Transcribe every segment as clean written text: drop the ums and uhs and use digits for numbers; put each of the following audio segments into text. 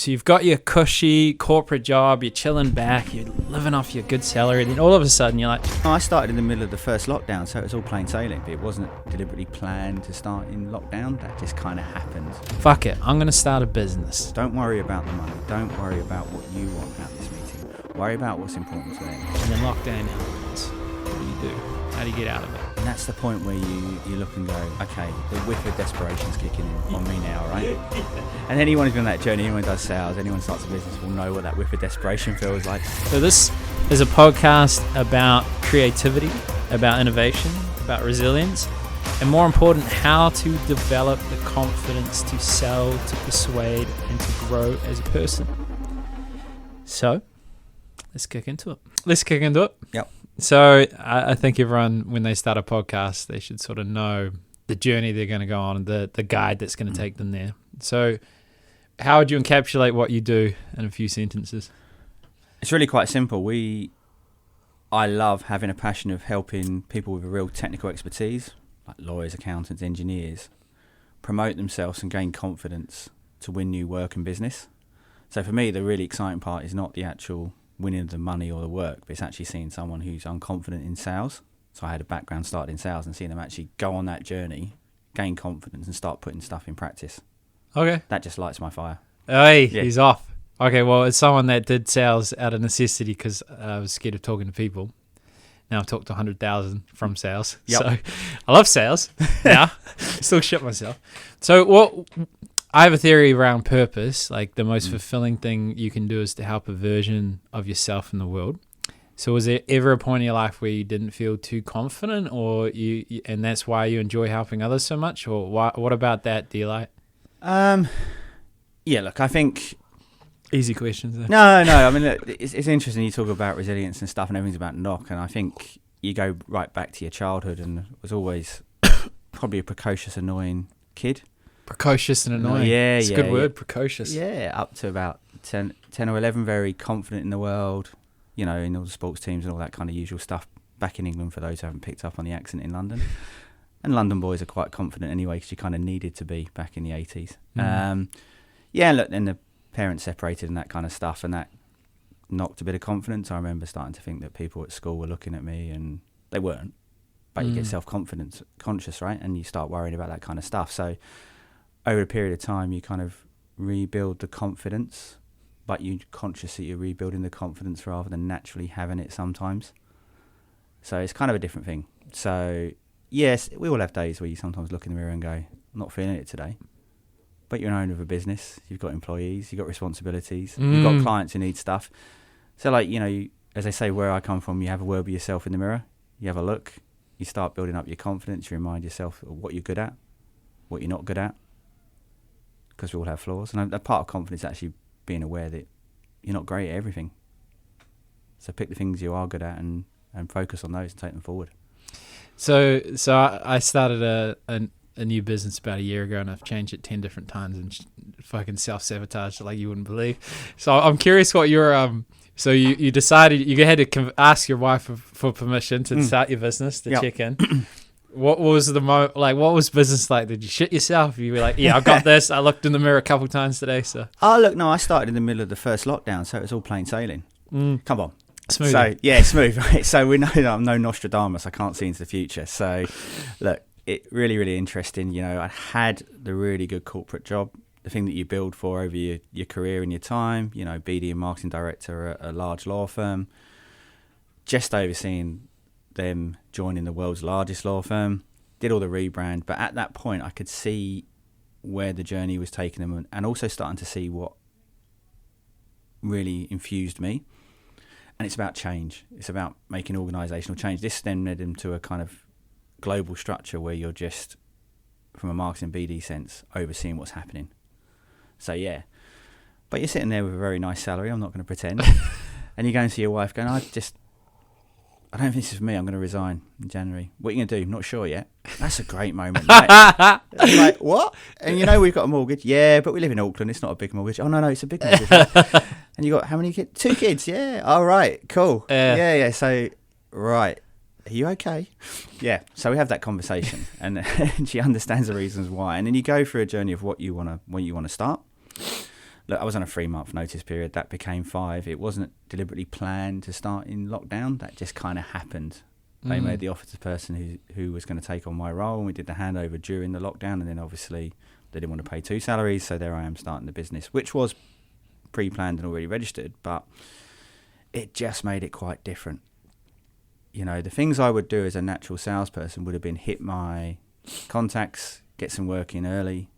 So you've got your cushy corporate job, you're chilling back, you're living off your good salary, then all of a sudden you're like... I started in the middle of the first lockdown, so it was all plain sailing. It wasn't deliberately planned to start in lockdown. That just kind of happened. Fuck it, I'm going to start a business. Don't worry about the money. Don't worry about what you want out of this meeting. Worry about what's important to them. And then lockdown happens. What do you do? How do you get out of it? And that's the point where you look and go, okay, the whiff of desperation's kicking in on me now, right? And anyone who's been on that journey, anyone who does sales, anyone who starts a business will know what that whiff of desperation feels like. So this is a podcast about creativity, about innovation, about resilience, and more important, how to develop the confidence to sell, to persuade, and to grow as a person. So let's kick into it. Yep. So I think everyone, when they start a podcast, they should sort of know the journey they're going to go on and the guide that's going to take them there. So how would you encapsulate what you do in a few sentences? It's really quite simple. I love having a passion of helping people with a real technical expertise, like lawyers, accountants, engineers, promote themselves and gain confidence to win new work and business. So for me, the really exciting part is not the actual winning the money or the work, but it's actually seeing someone who's unconfident in sales. So I had a background started in sales and seeing them actually go on that journey, gain confidence and start putting stuff in practice. Okay. That just lights my fire. Hey, Yeah. He's off. Okay, well, as someone that did sales out of necessity because I was scared of talking to people, now I've talked to 100,000 from sales. Yep. So I love sales now. Still shit myself. So I have a theory around purpose. Like the most fulfilling thing you can do is to help a version of yourself in the world. So was there ever a point in your life where you didn't feel too confident, or you and that's why you enjoy helping others so much? Or what about that do you like? Yeah, look, I think... Easy questions there. No. I mean, look, it's interesting you talk about resilience and stuff and everything's about knock. And I think you go right back to your childhood and was always probably a precocious, annoying kid. Precocious and annoying. Yeah, it's a good word, precocious. Yeah, up to about 10 or 11, very confident in the world, in all the sports teams and all that kind of usual stuff. Back in England, for those who haven't picked up on the accent in London. And London boys are quite confident anyway, because you kind of needed to be back in the 80s. Yeah, look, then the parents separated and that kind of stuff, and that knocked a bit of confidence. I remember starting to think that people at school were looking at me, and they weren't. But you get self-confidence conscious, right? And you start worrying about that kind of stuff. So over a period of time, you kind of rebuild the confidence, but you're conscious that you're rebuilding the confidence rather than naturally having it sometimes. So it's kind of a different thing. So yes, we all have days where you sometimes look in the mirror and go, I'm not feeling it today. But you're an owner of a business, you've got employees, you've got responsibilities, you've got clients who need stuff. So like, as they say, where I come from, you have a word with yourself in the mirror, you have a look, you start building up your confidence, you remind yourself of what you're good at, what you're not good at, because we all have flaws. And a part of confidence is actually being aware that you're not great at everything. So pick the things you are good at and focus on those and take them forward. So I started a new business about a year ago, and I've changed it 10 different times and fucking self-sabotaged like you wouldn't believe. So I'm curious what your so you decided you had to ask your wife for permission to start your business to check in. What was what was business like? Did you shit yourself? You were like, yeah, I got this. I looked in the mirror a couple times today. So look, no, I started in the middle of the first lockdown, so it was all plain sailing. Come on. Smooth. So yeah, smooth. Right? So we know that I'm no Nostradamus. I can't see into the future. So look, it really, really interesting. I had the really good corporate job, the thing that you build for over your career and your time. BD and marketing director at a large law firm, just overseeing them joining the world's largest law firm, did all the rebrand. But at that point, I could see where the journey was taking them, and also starting to see what really infused me. And it's about change. It's about making organisational change. This then led them to a kind of global structure where you're just, from a marketing BD sense, overseeing what's happening. So yeah, but you're sitting there with a very nice salary, I'm not going to pretend, and you're going to your wife going, I don't think this is for me, I'm going to resign in January. What are you going to do? Not sure yet. That's a great moment. I'm like, what? And we've got a mortgage. Yeah, but we live in Auckland, it's not a big mortgage. Oh no, it's a big mortgage. And you got how many kids? 2 kids, yeah. All right, cool. Yeah. So, right. Are you okay? Yeah. So we have that conversation, and she understands the reasons why. And then you go through a journey of what you want to start. look, I was on a 3-month notice period. That became 5. It wasn't deliberately planned to start in lockdown. That just kind of happened. They made the offer to the person who was going to take on my role, and we did the handover during the lockdown. And then obviously they didn't want to pay 2 salaries, so there I am starting the business, which was pre-planned and already registered, but it just made it quite different. You know, the things I would do as a natural salesperson would have been hit my contacts, get some work in early,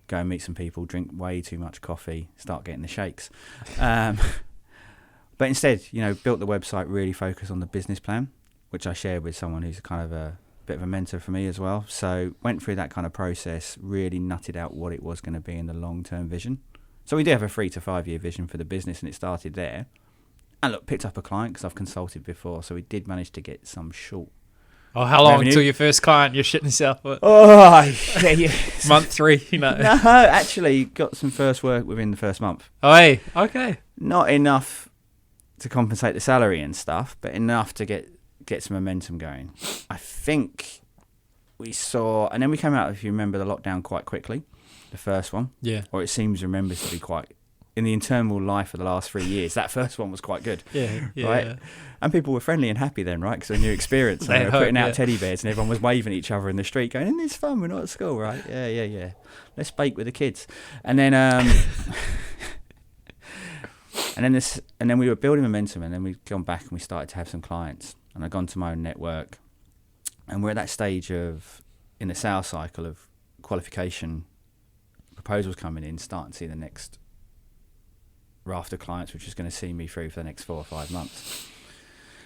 go and meet some people, drink way too much coffee, start getting the shakes. But instead, you know, built the website, really focused on the business plan, which I shared with someone who's kind of a bit of a mentor for me as well. So went through that kind of process, really nutted out what it was going to be in the long-term vision. So we do have a 3 to 5 year vision for the business, and it started there. And look, picked up a client because I've consulted before, so we did manage to get some short. Oh, how long revenue. until your first client? You're shitting yourself. Oh, yeah. Month 3, you know. No, actually got some first work within the first month. Oh, hey, okay. Not enough to compensate the salary and stuff, but enough to get some momentum going. I think we saw, and then we came out, if you remember, the lockdown quite quickly, the first one. Yeah. Or it seems remembers to be quite, in the internal life of the last 3 years, that first one was quite good. Yeah. Right? And people were friendly and happy then, right? Because they knew experience. And they were putting out teddy bears and everyone was waving at each other in the street going, isn't this fun? We're not at school, right? Yeah. Let's bake with the kids. And then and then we were building momentum, and then we've gone back and we started to have some clients, and I've gone to my own network, and we're at that stage of, in the sales cycle of qualification, proposals coming in, starting to see the next raft of clients, which is going to see me through for the next 4 or 5 months.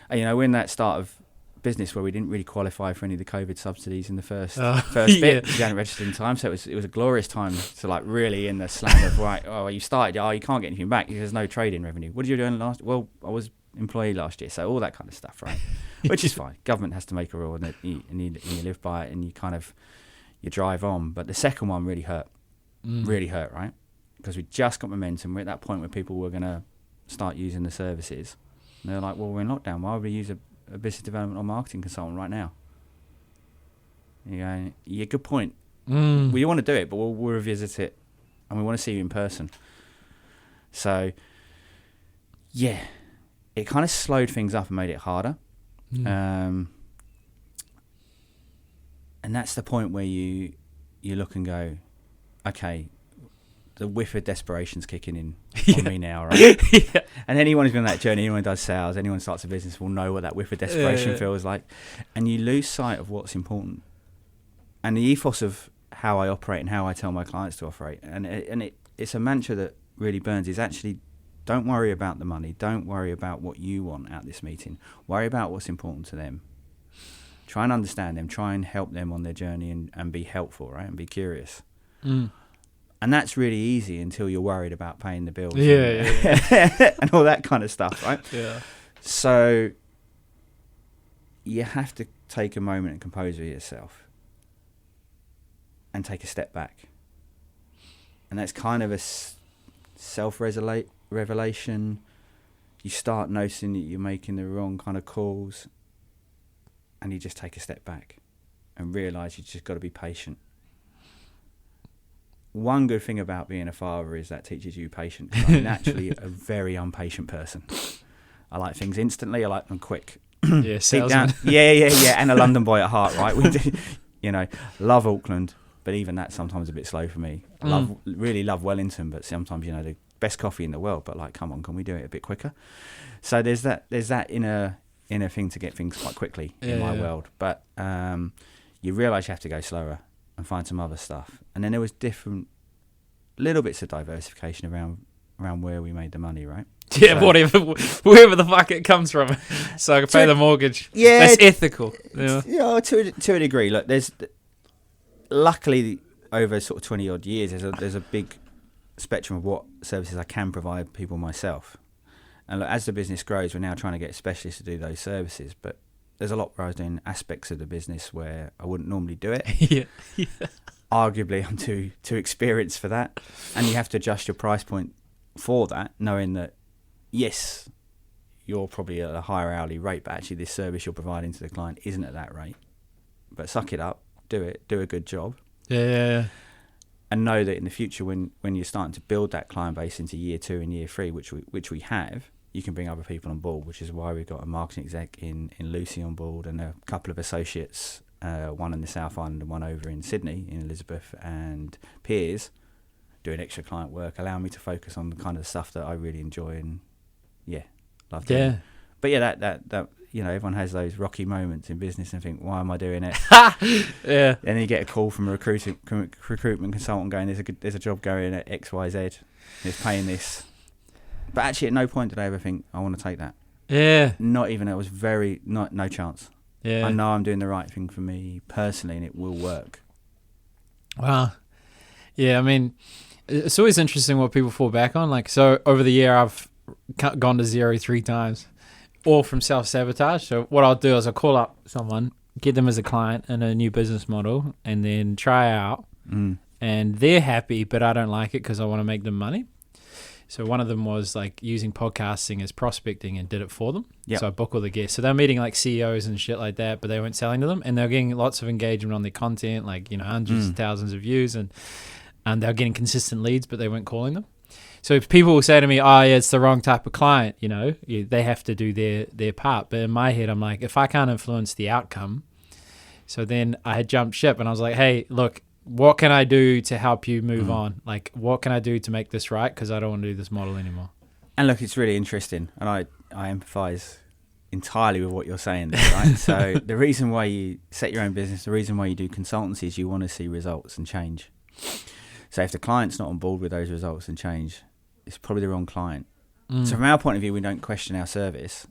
And, you know, we're in that start of business where we didn't really qualify for any of the COVID subsidies in the first bit. We hadn't registered in time, so it was a glorious time to like really in the slam of right. Oh, you started. Oh, you can't get anything back because there's no trading revenue. What did you do last? Well, I was employee last year, so all that kind of stuff, right? Which is fine. Government has to make a rule, and you live by it, and you drive on. But the second one really hurt, right? Because we just got momentum. We're at that point where people were going to start using the services. And they're like, well, we're in lockdown. Why would we use a business development or marketing consultant right now? You go, yeah, good point. We want to do it, but we'll revisit it, and we want to see you in person. So, yeah, it kind of slowed things up and made it harder. And that's the point where you look and go, okay, the whiff of desperation's kicking in on me now, right? And anyone who's been on that journey, anyone who does sales, anyone who starts a business will know what that whiff of desperation feels like. And you lose sight of what's important. And the ethos of how I operate and how I tell my clients to operate, and it's a mantra that really burns, is actually don't worry about the money. Don't worry about what you want out of this meeting. Worry about what's important to them. Try and understand them. Try and help them on their journey and be helpful, right? And be curious. And that's really easy until you're worried about paying the bills. And all that kind of stuff, right? Yeah. So you have to take a moment and compose with yourself and take a step back. And that's kind of a self-revelation. You start noticing that you're making the wrong kind of calls, and you just take a step back and realise you've just got to be patient. One good thing about being a father is that teaches you patience. I'm naturally a very impatient person. I like things instantly. I like them quick. Yeah, salesman. Yeah. And a London boy at heart, right? We do, love Auckland, but even that's sometimes a bit slow for me. Really love Wellington, but sometimes, the best coffee in the world, but like, come on, can we do it a bit quicker? So there's that inner thing to get things quite quickly in my world. But you realise you have to go slower and find some other stuff. And then there was different little bits of diversification around where we made the money, right? Yeah, so, wherever the fuck it comes from. So I can pay the mortgage. Yeah. That's ethical. Yeah, to a degree. Look, luckily over sort of 20 odd years, there's a big spectrum of what services I can provide people myself. And look, as the business grows, we're now trying to get specialists to do those services, but there's a lot where I was doing aspects of the business where I wouldn't normally do it. Yeah. Arguably, I'm too experienced for that. And you have to adjust your price point for that, knowing that, yes, you're probably at a higher hourly rate, but actually this service you're providing to the client isn't at that rate. But suck it up, do it, do a good job. Yeah. and know that in the future, when you're starting to build that client base into year 2 and year 3, which we have, you can bring other people on board, which is why we've got a marketing exec in Lucy on board and a couple of associates, one in the South Island and one over in Sydney in Elizabeth and Piers, doing extra client work, allowing me to focus on the kind of stuff that I really enjoy and love doing. Yeah. But yeah, that everyone has those rocky moments in business and think, why am I doing it? Yeah. And then you get a call from a recruitment consultant going, there's a job going at XYZ, it's paying this. But actually, at no point did I ever think, I want to take that. Yeah. Not even, it was no chance. Yeah. I know I'm doing the right thing for me personally and it will work. Wow. Yeah, I mean, it's always interesting what people fall back on. Like, so over the year, I've gone to zero 3 times, all from self-sabotage. So what I'll do is I'll call up someone, get them as a client in a new business model, and then try out. And they're happy, but I don't like it because I want to make them money. So one of them was like using podcasting as prospecting and did it for them. Yep. So I book all the guests. So they're meeting like CEOs and shit like that, but they weren't selling to them. And they're getting lots of engagement on their content, like, hundreds of thousands of views. And they're getting consistent leads, but they weren't calling them. So if people will say to me, oh, yeah, it's the wrong type of client, they have to do their part. But in my head, I'm like, if I can't influence the outcome, so then I had jumped ship and I was like, hey, look, what can I do to help you move on? Like, what can I do to make this right? Because I don't want to do this model anymore. And look, it's really interesting. And I empathise entirely with what you're saying there, right? So the reason why you set your own business, the reason why you do consultancy is you want to see results and change. So if the client's not on board with those results and change, it's probably the wrong client. So from our point of view, we don't question our service,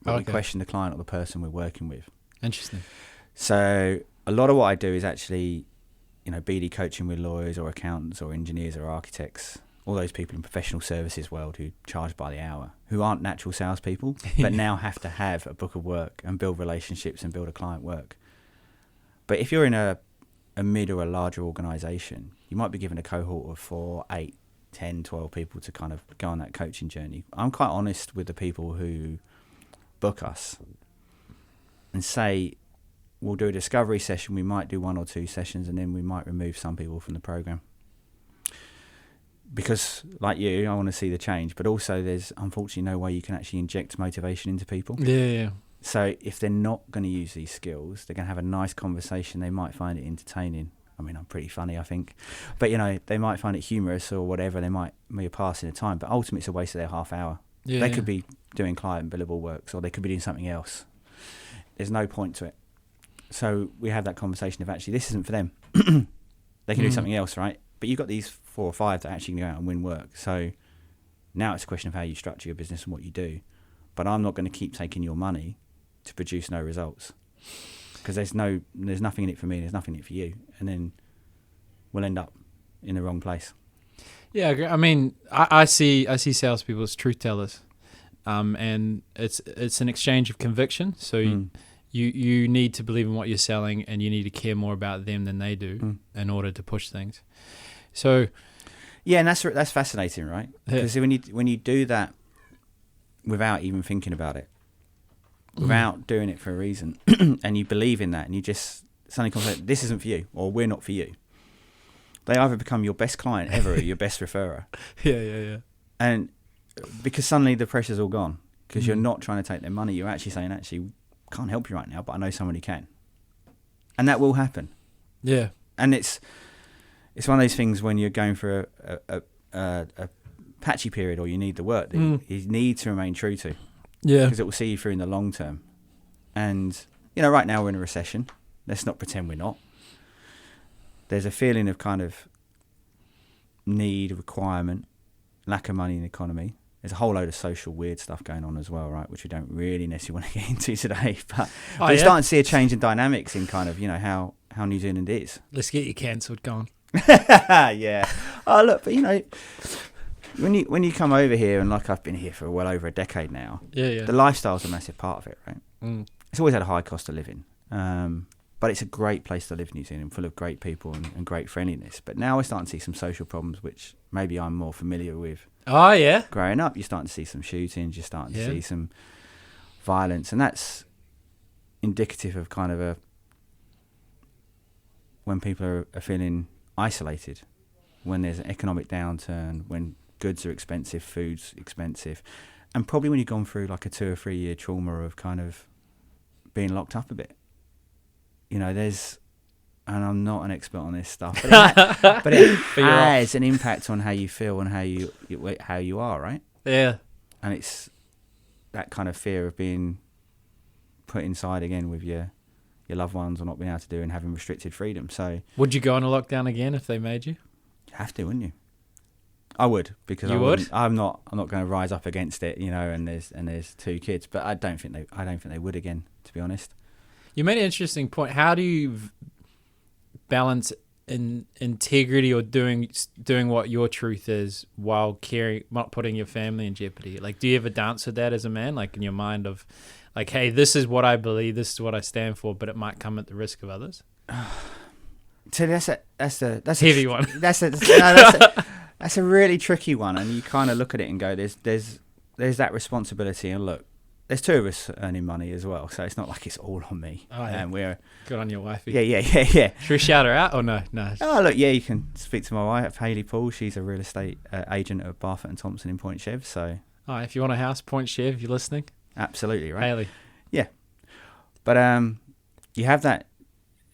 but we question the client or the person we're working with. Interesting. So a lot of what I do is actually, BD coaching with lawyers or accountants or engineers or architects, all those people in professional services world who charge by the hour, who aren't natural salespeople, but now have to have a book of work and build relationships and build a client work. But if you're in a mid or a larger organisation, you might be given a cohort of 4, 8, 10, 12 people to kind of go on that coaching journey. I'm quite honest with the people who book us and say, we'll do a discovery session, we might do 1 or 2 sessions, and then we might remove some people from the program. Because, like you, I want to see the change, but also there's unfortunately no way you can actually inject motivation into people. Yeah. So if they're not going to use these skills, they're going to have a nice conversation, they might find it entertaining. I mean, I'm pretty funny, I think. But, they might find it humorous or whatever, they might be passing the time, but ultimately it's a waste of their half hour. Yeah. They could be doing client billable works, or they could be doing something else. There's no point to it. So we have that conversation of actually this isn't for them. They can do something else, right? But you've got these 4 or 5 that actually go out and win work. So now it's a question of how you structure your business and what you do. But I'm not going to keep taking your money to produce no results, because there's nothing in it for me, there's nothing in it for you, and then we'll end up in the wrong place. Yeah, I mean, I see salespeople as truth tellers, and it's an exchange of conviction. So you need to believe in what you're selling, and you need to care more about them than they do in order to push things. So yeah, and that's fascinating, right? Because when you do that without even thinking about it, without doing it for a reason, and you believe in that, and you just suddenly come, this isn't for you, or we're not for you. They either become your best client ever or your best referrer. Yeah. And because suddenly the pressure's all gone, because you're not trying to take their money, you're actually saying, actually, can't help you right now, but I know someone who can. And that will happen. Yeah. And it's one of those things when you're going for a patchy period, or you need the work that you need to remain true to. Yeah. Because it will see you through in the long term. And, right now we're in a recession. Let's not pretend we're not. There's a feeling of kind of need, requirement, lack of money in the economy. There's a whole load of social weird stuff going on as well, right, which we don't really necessarily want to get into today. But we're starting to see a change in dynamics in kind of, how New Zealand is. Let's get you cancelled, go on. Yeah. Oh, look, but, when you come over here, and like I've been here for well over a decade now, the lifestyle's a massive part of it, right? It's always had a high cost of living. But it's a great place to live in New Zealand, full of great people and great friendliness. But now we're starting to see some social problems, which maybe I'm more familiar with. Oh, yeah. Growing up, you're starting to see some shootings, you're starting to see some violence. And that's indicative of kind of when people are feeling isolated. when there's an economic downturn, when goods are expensive, food's expensive, and probably when you've gone through like a 2 or 3 year trauma of kind of being locked up a bit. You know, and I'm not an expert on this stuff, but it has an impact on how you feel and how you are, right? Yeah. And it's that kind of fear of being put inside again with your loved ones, or not being able to do, and having restricted freedom. So, would you go on a lockdown again if they made you? You have to, wouldn't you? I would, because I'm not going to rise up against it, you know. And there's 2 kids, but I don't think they would again, to be honest. You made an interesting point. How do you balance integrity or doing what your truth is while not putting your family in jeopardy? Like, do you ever dance with that as a man, like in your mind of like, hey, this is what I believe, this is what I stand for, but it might come at the risk of others? So that's a heavy one. That's a really tricky one, and you kind of look at it and go, there's that responsibility, and look, there's 2 of us earning money as well, so it's not like it's all on me. Oh, yeah. And we're good on your wifey. Yeah. Should we shout her out or no? Oh, look, yeah, you can speak to my wife, Hayley Paul. She's a real estate agent at Barfoot and Thompson in Point Chev. So, if you want a house, Point Chev, you're listening. Absolutely, right, Hayley. Yeah, but you have that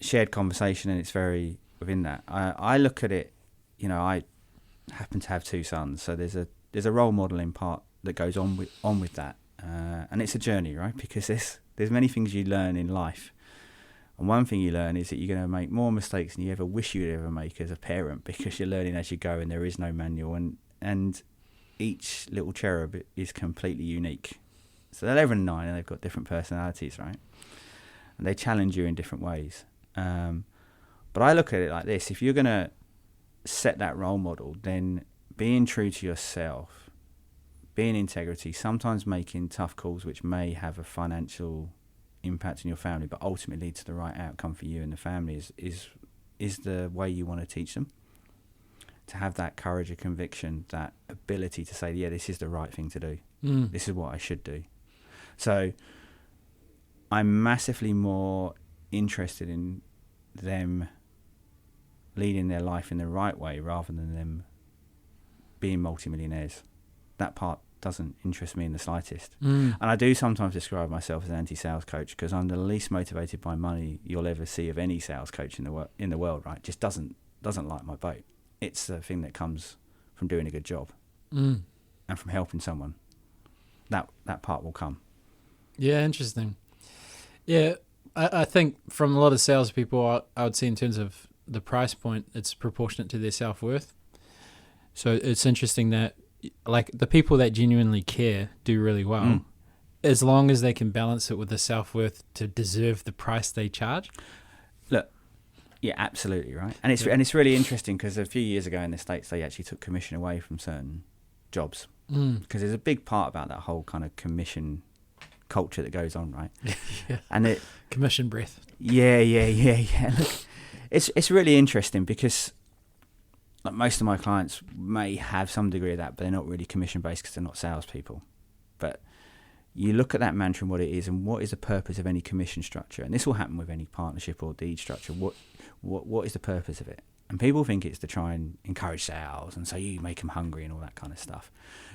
shared conversation, and it's very within that. I look at it, you know, I happen to have 2 sons, so there's a role modelling part that goes on with that. And it's a journey, right? Because there's many things you learn in life. And one thing you learn is that you're going to make more mistakes than you ever wish you'd ever make as a parent, because you're learning as you go, and there is no manual. And each little cherub is completely unique. So they're 11 and 9, and they've got different personalities, right? And they challenge you in different ways. But I look at it like this. If you're going to set that role model, then being true to yourself, being integrity, sometimes making tough calls which may have a financial impact on your family, but ultimately lead to the right outcome for you and the family is the way you want to teach them. To have that courage of conviction, that ability to say, yeah, this is the right thing to do. This is what I should do. So I'm massively more interested in them leading their life in the right way rather than them being multimillionaires. That part doesn't interest me in the slightest. And I do sometimes describe myself as an anti-sales coach, because I'm the least motivated by money you'll ever see of any sales coach in the world, right? Just doesn't like my boat. It's the thing that comes from doing a good job and from helping someone. That part will come. Yeah, interesting. Yeah, I think from a lot of salespeople, I would see in terms of the price point, it's proportionate to their self-worth. So it's interesting that, like, the people that genuinely care do really well, as long as they can balance it with the self-worth to deserve the price they charge. Look, yeah, absolutely, right. And it's really interesting, because a few years ago in the States, they actually took commission away from certain jobs, because there's a big part about that whole kind of commission culture that goes on, right? Yeah. And it commission breath. Yeah. Look, it's really interesting, because like, most of my clients may have some degree of that, but they're not really commission based because they're not salespeople. But you look at that mantra and what it is, and what is the purpose of any commission structure, and this will happen with any partnership or deed structure. What is the purpose of it? And people think it's to try and encourage sales, and so you make them hungry and all that kind of stuff.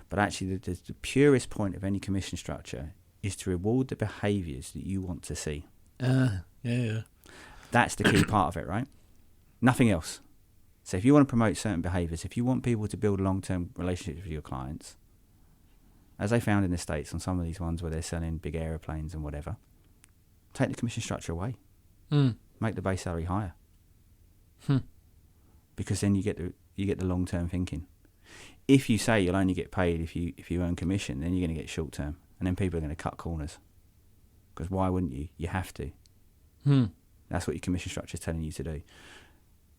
But actually, the purest point of any commission structure is to reward the behaviours that you want to see. Yeah. That's the key part of it, right? Nothing else. So if you want to promote certain behaviours, if you want people to build long-term relationships with your clients, as they found in the States on some of these ones where they're selling big aeroplanes and whatever, take the commission structure away. Make the base salary higher. Because then you get the long-term thinking. If you say you'll only get paid if you earn commission, then you're going to get short-term, and then people are going to cut corners. Because why wouldn't you? You have to. That's what your commission structure is telling you to do.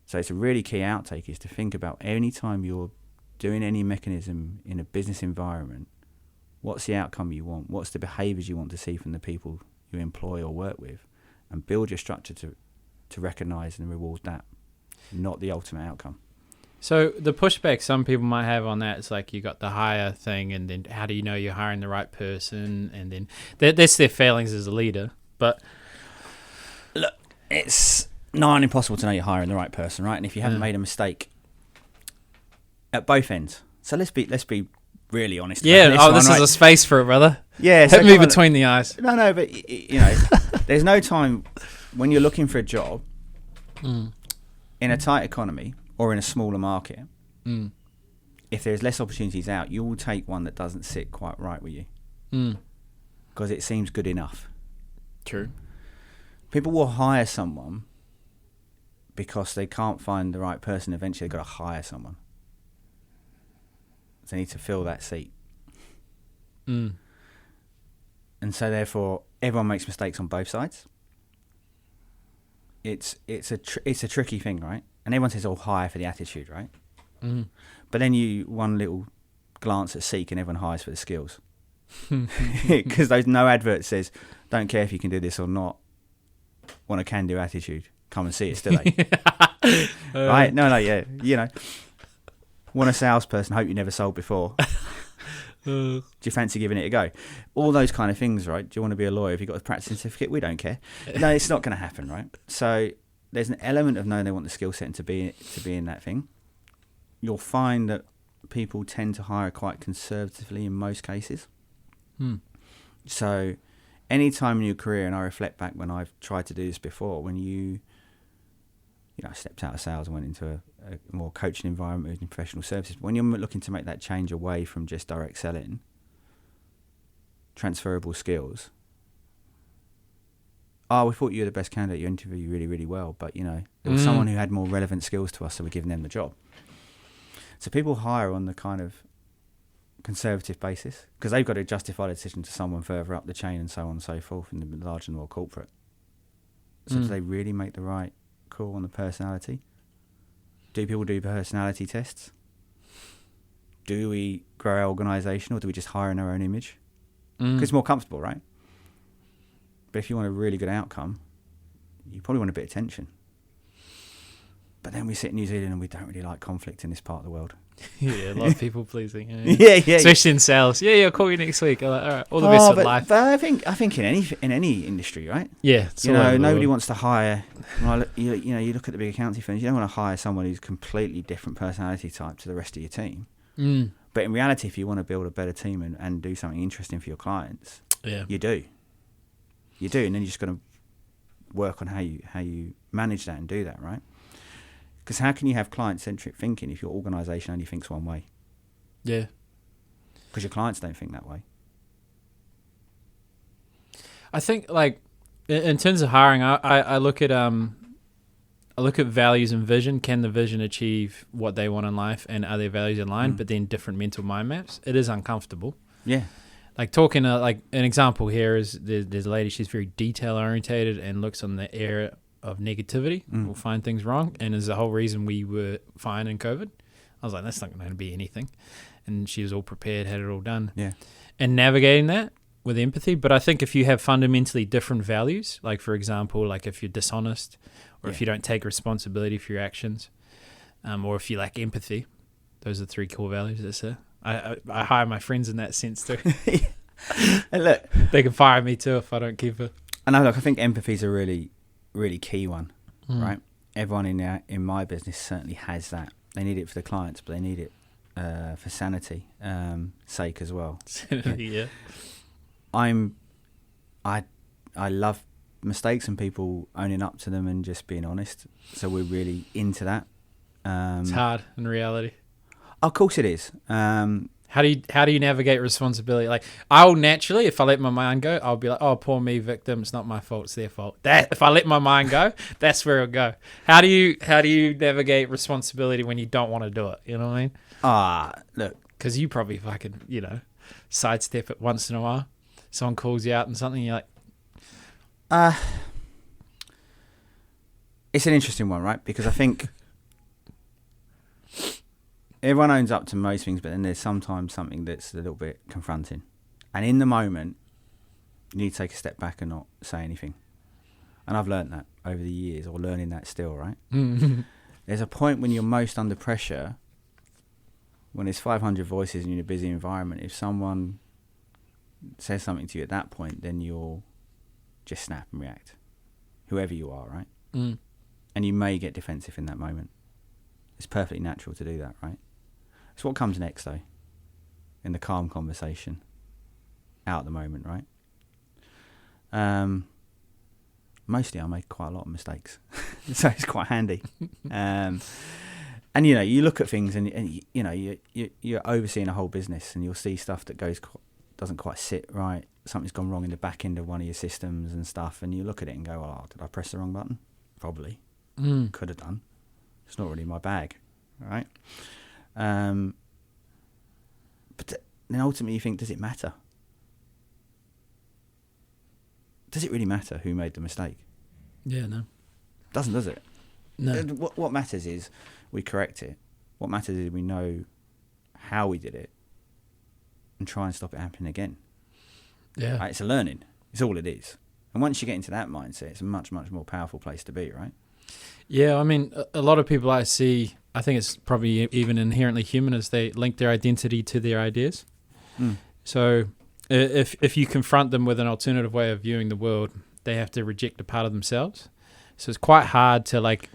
So it's a really key outtake, is to think about any time you're doing any mechanism in a business environment, what's the outcome you want? What's the behaviours you want to see from the people you employ or work with? And build your structure to recognise and reward that, not the ultimate outcome. So the pushback some people might have on that is like, you got the hire thing, and then how do you know you're hiring the right person? And then that's their failings as a leader. But look, it's nigh on impossible to know you're hiring the right person, right? And if you haven't made a mistake at both ends. So let's be really honest. Yeah. About This is a space for it, brother. Yeah. Hit me between the eyes. No, but there's no time when you're looking for a job in a tight economy or in a smaller market. If there's less opportunities out, you will take one that doesn't sit quite right with you because it seems good enough. True. People will hire someone because they can't find the right person. Eventually, they've got to hire someone. They need to fill that seat. And so, therefore, everyone makes mistakes on both sides. It's a tricky thing, right? And everyone says, "Oh, hire for the attitude," right? But then one little glance at Seek and everyone hires for the skills. Because no advert says, "Don't care if you can do this or not. Want a can-do attitude. Come and see it still." Right? No, yeah. Want a salesperson, hope you never sold before. Do you fancy giving it a go? All those kind of things, right? Do you want to be a lawyer? Have you got a practicing certificate? We don't care. No, it's not going to happen, right? So there's an element of knowing they want the skill set and to be in that thing. You'll find that people tend to hire quite conservatively in most cases. So any time in your career, and I reflect back when I've tried to do this before, when you stepped out of sales and went into a more coaching environment in professional services. But when you're looking to make that change away from just direct selling, transferable skills. We thought you were the best candidate. You interviewed really, really well, but there was someone who had more relevant skills to us, so we're giving them the job. So people hire on the kind of conservative basis because they've got to justify the decision to someone further up the chain and so on and so forth in the larger and more corporate. So do they really make the right call on the personality? Do people do personality tests? Do we grow our organisation or do we just hire in our own image? Because it's more comfortable, right? But if you want a really good outcome, you probably want a bit of tension. But then we sit in New Zealand and we don't really like conflict in this part of the world. Yeah, a lot of people pleasing. Yeah. Especially in sales. Yeah, I'll call you next week. I'm like, all right, all the best with life. But I think in any industry, right? Yeah, nobody wants to hire. You look at the big accounting firms. You don't want to hire someone who's completely different personality type to the rest of your team. But in reality, if you want to build a better team and do something interesting for your clients, you do, and then you just got to work on how you manage that and do that, right? Because how can you have client-centric thinking if your organisation only thinks one way? Yeah. Because your clients don't think that way. I think, like, in terms of hiring, I look at values and vision. Can the vision achieve what they want in life, and are their values in line? But then different mental mind maps. It is uncomfortable. Yeah. Like talking, like an example here is there's a lady. She's very detail orientated and looks on the area of negativity. We'll find things wrong, and is the whole reason we were fine in COVID. I was like, that's not going to be anything, and she was all prepared, had it all done. Yeah. And navigating that with empathy. But I think if you have fundamentally different values, like for example, like if you're dishonest, or if you don't take responsibility for your actions, or if you lack empathy, those are 3 core values. That's it. I hire my friends in that sense too. And look, they can fire me too if I don't keep it. I know. Look, I think empathy is a really, really key one, right? Everyone in my business certainly has that. They need it for the clients, but they need it for sanity sake as well. Yeah. I love mistakes and people owning up to them and just being honest. So we're really into that. It's hard in reality. Of course it is. How do you navigate responsibility? Like, I'll naturally, if I let my mind go, I'll be like, oh, poor me, victim. It's not my fault. It's their fault. That if I let my mind go, that's where it'll go. How do you navigate responsibility when you don't want to do it? You know what I mean? Look, because you probably fucking sidestep it once in a while. Someone calls you out on something, you're like, it's an interesting one, right? Because I think everyone owns up to most things, but then there's sometimes something that's a little bit confronting. And in the moment, you need to take a step back and not say anything. And I've learned that over the years, or learning that still, right? There's a point when you're most under pressure, when there's 500 voices and you're in a busy environment. If someone says something to you at that point, then you'll just snap and react, whoever you are, right? And you may get defensive in that moment. It's perfectly natural to do that, right? So what comes next, though, in the calm conversation out at the moment, right? Mostly I make quite a lot of mistakes, so it's quite handy. And you look at things, and you're overseeing a whole business, and you'll see stuff that doesn't quite sit right. Something's gone wrong in the back end of one of your systems and stuff, and you look at it and go, "Oh, did I press the wrong button? Probably. Could have done. It's not really my bag, right?" But then ultimately you think, does it matter? Does it really matter who made the mistake? Yeah, no. Doesn't, does it? No. What matters is we correct it. What matters is we know how we did it and try and stop it happening again. Yeah. Right? It's a learning. It's all it is. And once you get into that mindset, it's a much, much more powerful place to be, right? Yeah, I mean, a lot of people I see, I think it's probably even inherently human, is they link their identity to their ideas. So if you confront them with an alternative way of viewing the world, they have to reject a part of themselves. So it's quite hard to like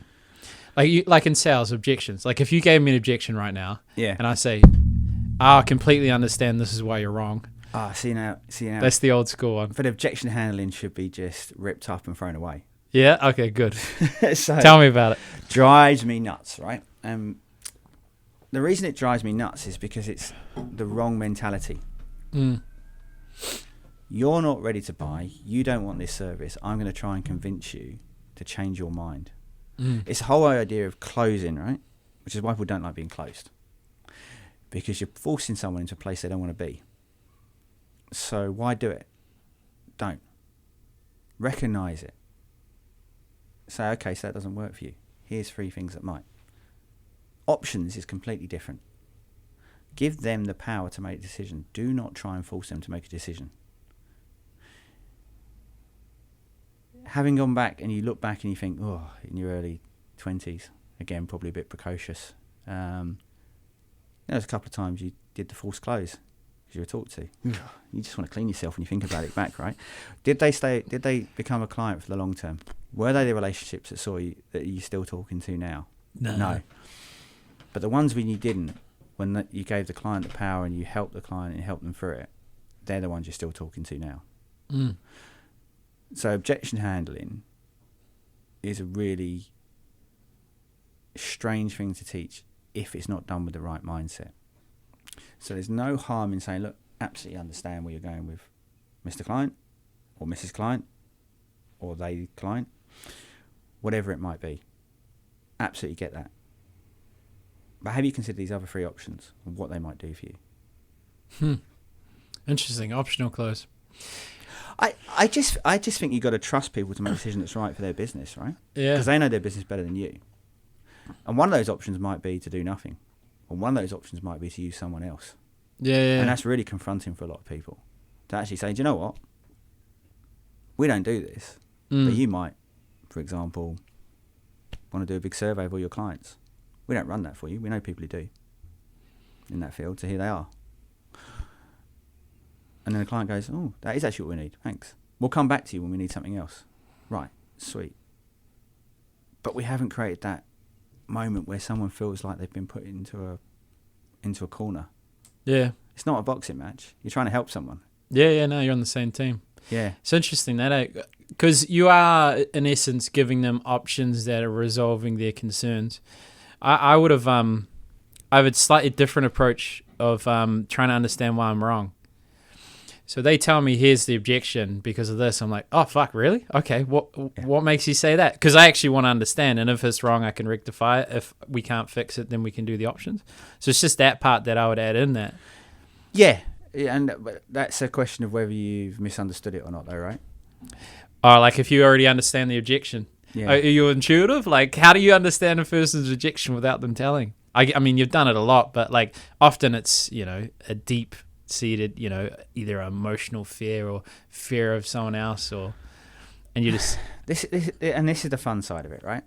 in sales, objections. Like if you gave me an objection right now, and I say, I completely understand this is why you're wrong. See now. That's the old school one. But objection handling should be just ripped up and thrown away. Yeah. Okay. Good. So tell me about it. Drives me nuts, right? The reason it drives me nuts is because it's the wrong mentality. You're not ready to buy. You don't want this service. I'm going to try and convince you to change your mind. It's the whole idea of closing, right? Which is why people don't like being closed. Because you're forcing someone into a place they don't want to be. So why do it? Don't. Recognise it. Say, okay, so that doesn't work for you. Here's 3 things that might. Options is completely different. Give them the power to make a decision. Do not try and force them to make a decision. Having gone back and you look back and you think, oh, in your early 20s, again, probably a bit precocious. There's a couple of times you did the forced close because you were talked to. You just want to clean yourself when you think about it back, right? Did they become a client for the long term? Were they the relationships that you're still talking to now? No. But the ones when you didn't, when you gave the client the power and you helped the client and you helped them through it, they're the ones you're still talking to now. So objection handling is a really strange thing to teach if it's not done with the right mindset. So there's no harm in saying, look, absolutely understand where you're going with Mr. Client or Mrs. Client or they client, whatever it might be. Absolutely get that. But have you considered these other 3 options and what they might do for you? Interesting. Optional close. I just think you've got to trust people to make a decision that's right for their business, right? Yeah. Because they know their business better than you. And one of those options might be to do nothing. Or one of those options might be to use someone else. Yeah. And that's really confronting for a lot of people. To actually say, do you know what? We don't do this. But you might, for example, want to do a big survey of all your clients. We don't run that for you. We know people who do in that field, so here they are. And then the client goes, oh, that is actually what we need. Thanks. We'll come back to you when we need something else. Right, sweet. But we haven't created that moment where someone feels like they've been put into a corner. Yeah. It's not a boxing match. You're trying to help someone. Yeah, no, you're on the same team. Yeah. It's interesting that, because you are, in essence, giving them options that are resolving their concerns. I would have, I have a slightly different approach of trying to understand why I'm wrong. So they tell me, here's the objection because of this. I'm like, oh, fuck, really? Okay, what makes you say that? Because I actually want to understand, and if it's wrong, I can rectify it. If we can't fix it, then we can do the options. So it's just that part that I would add in that. Yeah, and that's a question of whether you've misunderstood it or not, though, right? Oh, like if you already understand the objection. Yeah. Are you intuitive? Like, how do you understand a person's objection without them telling? I mean, you've done it a lot, but like often it's, a deep-seated, either emotional fear or fear of someone else, and you just... This is the fun side of it, right?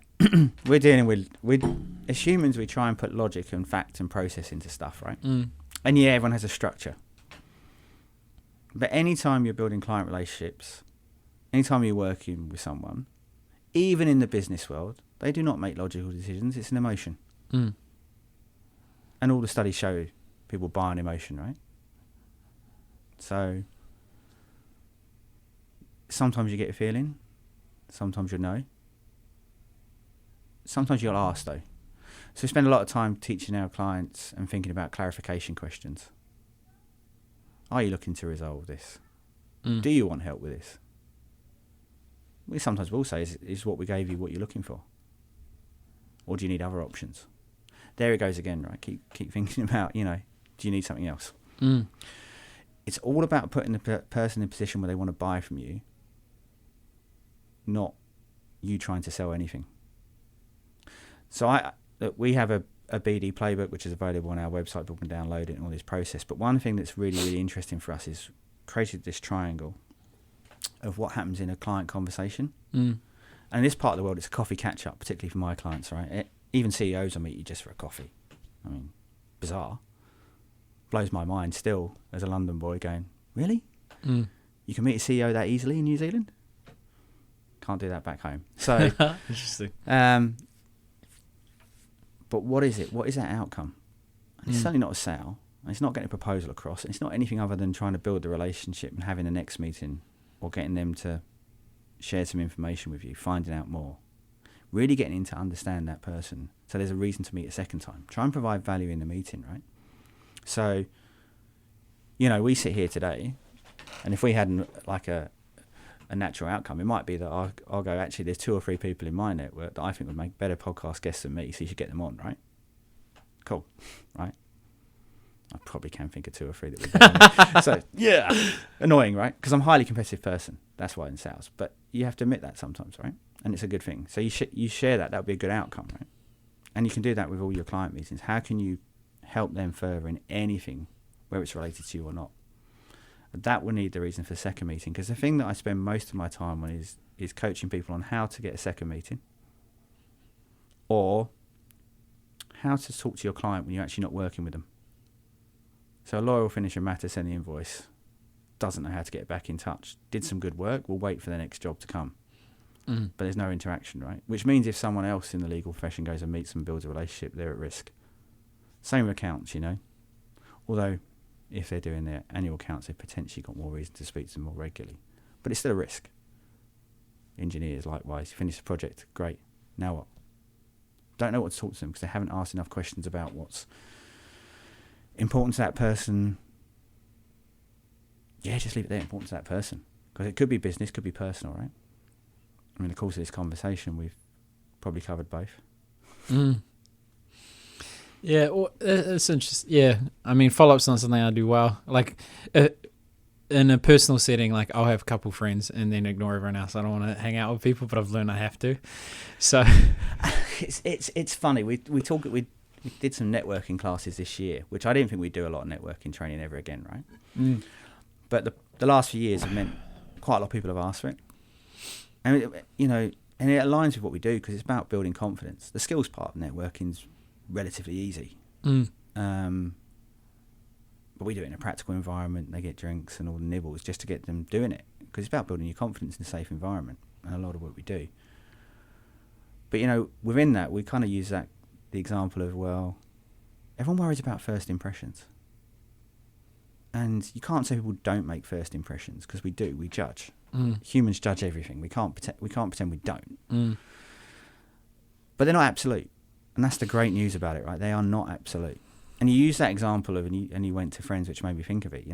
We're dealing with... As humans, we try and put logic and fact and process into stuff, right? And yeah, everyone has a structure. But anytime you're building client relationships, anytime you're working with someone, even in the business world, they do not make logical decisions. It's an emotion. And And all the studies show people buy on emotion, right? So sometimes you get a feeling, sometimes you'll know. Sometimes you'll ask though. So we spend a lot of time teaching our clients and thinking about clarification questions. Are you looking to resolve this? Do you want help with this? We sometimes will say, is what we gave you what you're looking for? Or do you need other options? There it goes again, right? Keep thinking about, do you need something else? It's all about putting the person in a position where they want to buy from you, not you trying to sell anything. So we have a BD playbook which is available on our website. People can download it and all this process. But one thing that's really, really interesting for us is created this triangle of what happens in a client conversation. And in this part of the world, it's a coffee catch-up, particularly for my clients, right? Even CEOs will meet you just for a coffee. I mean, bizarre. Blows my mind still as a London boy going, really? You can meet a CEO that easily in New Zealand? Can't do that back home. So interesting. But what is it? What is that outcome? It's certainly not a sale. It's not getting a proposal across. It's not anything other than trying to build the relationship and having the next meeting or getting them to share some information with you, finding out more. Really getting in to understand that person. So there's a reason to meet a second time. Try and provide value in the meeting, right? So, we sit here today, and if we had a natural outcome, it might be that I'll go, actually, there's 2 or 3 people in my network that I think would make better podcast guests than me, so you should get them on, right? Cool, right? I probably can think of 2 or 3 that would be so, yeah, annoying, right? Because I'm a highly competitive person. That's why in sales. But you have to admit that sometimes, right? And it's a good thing. So you share that. That would be a good outcome, right? And you can do that with all your client meetings. How can you help them further in anything, whether it's related to you or not? That will need the reason for the second meeting, because the thing that I spend most of my time on is coaching people on how to get a second meeting, or how to talk to your client when you're actually not working with them. So a lawyer will finish a matter, send the invoice, doesn't know how to get back in touch, did some good work, will wait for the next job to come. But there's no interaction, right? Which means if someone else in the legal profession goes and meets them and builds a relationship, they're at risk. Same with accounts, Although, if they're doing their annual accounts, they've potentially got more reason to speak to them more regularly. But it's still a risk. Engineers, likewise. Finish the project, great. Now what? Don't know what to talk to them because they haven't asked enough questions about what's important to that person. Yeah, just leave it there, important to that person. Because it could be business, could be personal, right? I mean, in the course of this conversation, we've probably covered both. Yeah, well, it's interesting. Yeah, I mean, follow-up's not something I do well. Like, in a personal setting, like, I'll have a couple friends and then ignore everyone else. I don't want to hang out with people, but I've learned I have to. So it's funny. We did some networking classes this year, which I didn't think we'd do a lot of networking training ever again, right? But the last few years have meant quite a lot of people have asked for it. And, and it aligns with what we do because it's about building confidence. The skills part of networking's relatively easy. But we do it in a practical environment. They get drinks and all the nibbles just to get them doing it because it's about building your confidence in a safe environment, and a lot of what we do. But, within that, we kind of use the example of, well, everyone worries about first impressions. And you can't say people don't make first impressions because we do. We judge. Humans judge everything. We can't pretend we don't. But they're not absolute. And that's the great news about it, right? They are not absolute. And you use that example of, and you went to friends, which made me think of it,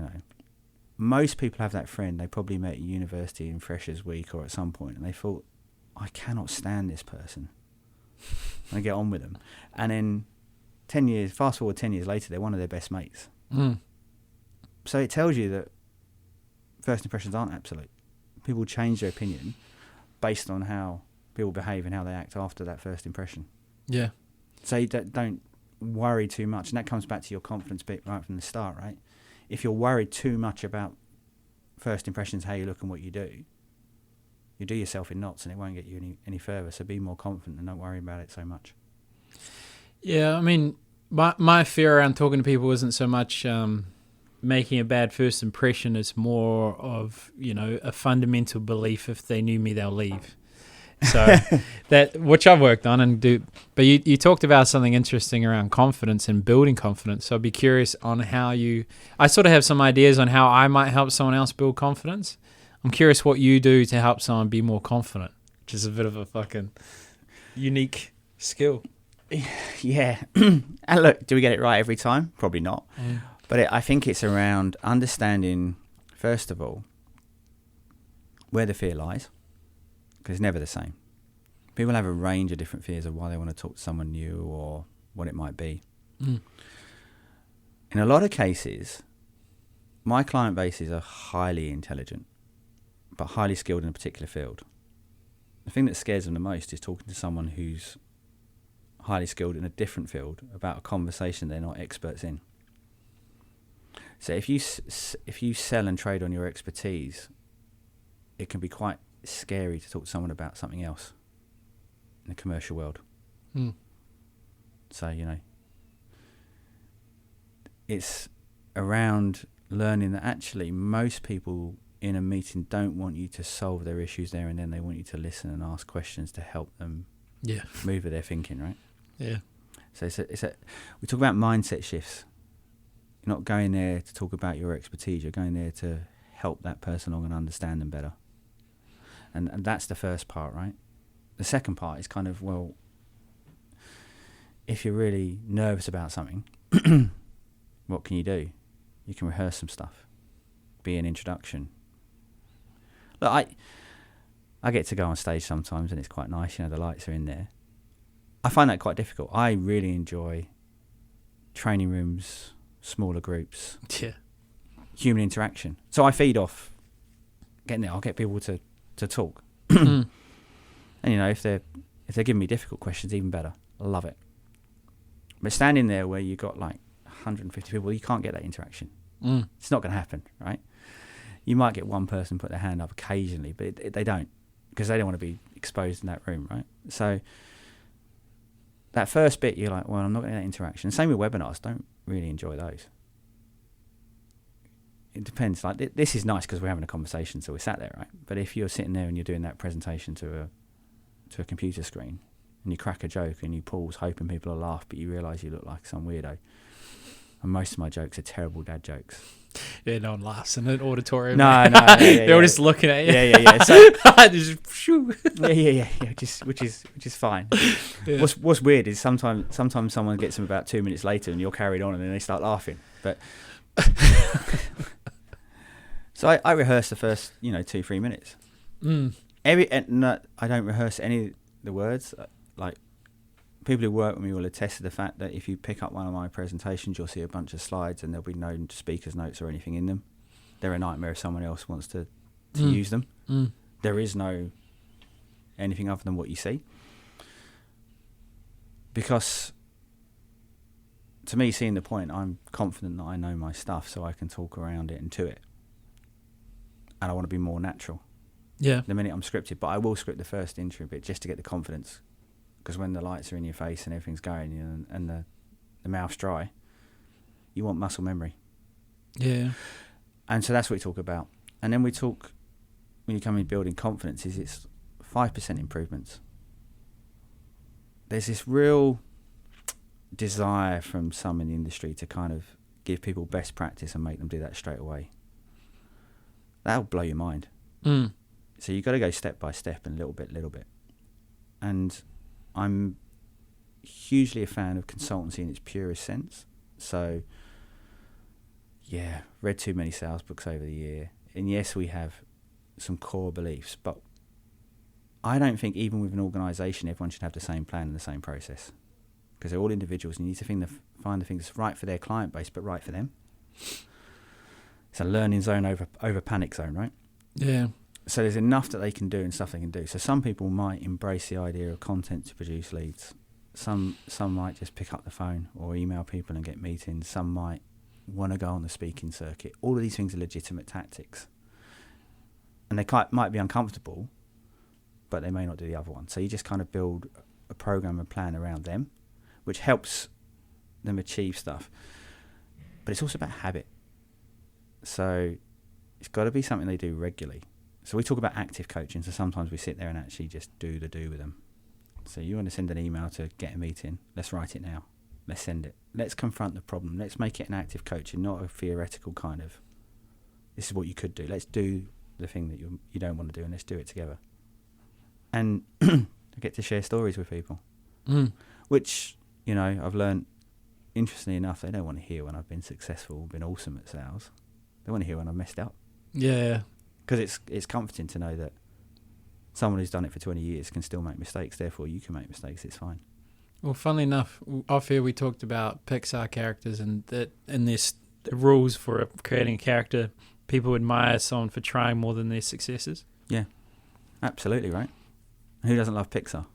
Most people have that friend they probably met at university in Freshers Week or at some point, and they thought, I cannot stand this person. And they get on with them. And then fast forward 10 years later, they're one of their best mates. So it tells you that first impressions aren't absolute. People change their opinion based on how people behave and how they act after that first impression. Yeah. So you don't worry too much. And that comes back to your confidence bit right from the start, right? If you're worried too much about first impressions, how you look and what you do yourself in knots and it won't get you any further. So be more confident and don't worry about it so much. Yeah, I mean, my fear around talking to people isn't so much making a bad first impression. It's more of, a fundamental belief if they knew me, they'll leave. So that, which I've worked on and do, but you talked about something interesting around confidence and building confidence. So I'd be curious on how I sort of have some ideas on how I might help someone else build confidence. I'm curious what you do to help someone be more confident, which is a bit of a fucking unique skill. Yeah. And look, do we get it right every time? Probably not. But I think it's around understanding, first of all, where the fear lies, because it's never the same. People have a range of different fears of why they want to talk to someone new or what it might be. In a lot of cases, my client bases are highly intelligent, but highly skilled in a particular field. The thing that scares them the most is talking to someone who's highly skilled in a different field about a conversation they're not experts in. So if you sell and trade on your expertise, it can be quite scary to talk to someone about something else in the commercial world. So, it's around learning that actually most people in a meeting don't want you to solve their issues there and then. They want you to listen and ask questions to help them move with their thinking, right? Yeah. So we talk about mindset shifts. You're not going there to talk about your expertise. You're going there to help that person along and understand them better. And that's the first part, right? The second part is kind of, well, if you're really nervous about something, what can you do? You can rehearse some stuff. Be an introduction. Look, I get to go on stage sometimes and it's quite nice, the lights are in there. I find that quite difficult. I really enjoy training rooms, smaller groups, human interaction. So I feed off getting there. I'll get people to talk. And if they're giving me difficult questions, even better. I love it. But standing there where you got like 150 people, you can't get that interaction. It's not going to happen, right? You might get one person put their hand up occasionally, but they don't, because they don't want to be exposed in that room, right? So that first bit, you're like, well, I'm not going to get that interaction. Same with webinars. Don't really enjoy those. It depends. Like this is nice because we're having a conversation, so we sat there, right? But if you're sitting there and you're doing that presentation to a computer screen, and you crack a joke and you pause, hoping people will laugh, but you realise you look like some weirdo. And most of my jokes are terrible dad jokes. Yeah, no one laughs in an auditorium. No. They're all just looking at you. Yeah. So just, shoo. Yeah. Which is fine. Yeah. What's weird is sometimes someone gets them about 2 minutes later and you're carried on and then they start laughing. But so I rehearse the first 2-3 minutes. I don't rehearse any of the words. Like people who work with me will attest to the fact that if you pick up one of my presentations, you'll see a bunch of slides and there'll be no speaker's notes or anything in them. They're a nightmare if someone else wants to use them. There is no anything other than what you see. Because to me, seeing the point, I'm confident that I know my stuff, so I can talk around it and to it. And I want to be more natural. Yeah. The minute I'm scripted, but I will script the first intro bit just to get the confidence. Because when the lights are in your face and everything's going and the mouth's dry, you want muscle memory. Yeah. And so that's what we talk about. And then we talk, when you come in building confidence, is it's 5% improvements. There's this real desire from some in the industry to kind of give people best practice and make them do that straight away. That'll blow your mind. So you've got to go step by step and little bit. And I'm hugely a fan of consultancy in its purest sense. So, yeah, read too many sales books over the year. And yes, we have some core beliefs, but I don't think even with an organisation, everyone should have the same plan and the same process. Because they're all individuals and you need to find the thing that's right for their client base, but right for them. It's a learning zone over panic zone, right? Yeah. So there's enough that they can do and stuff they can do. So some people might embrace the idea of content to produce leads. Some might just pick up the phone or email people and get meetings. Some might want to go on the speaking circuit. All of these things are legitimate tactics. And they might be uncomfortable, but they may not do the other one. So you just kind of build a program and plan around them, which helps them achieve stuff. But it's also about habit. So it's got to be something they do regularly. So we talk about active coaching. So sometimes we sit there and actually just do with them. So you want to send an email to get a meeting. Let's write it now. Let's send it. Let's confront the problem. Let's make it an active coaching, not a theoretical kind of, this is what you could do. Let's do the thing that you don't want to do, and let's do it together. And I get to share stories with people, which, you know, I've learned, interestingly enough, they don't want to hear when I've been successful, been awesome at sales. They want to hear when I've messed up. Yeah. Because it's comforting to know that someone who's done it for 20 years can still make mistakes. Therefore, you can make mistakes. It's fine. Well, funnily enough, off here we talked about Pixar characters and that in this the rules for creating a character. People admire someone for trying more than their successes. Yeah, absolutely right. Who doesn't love Pixar?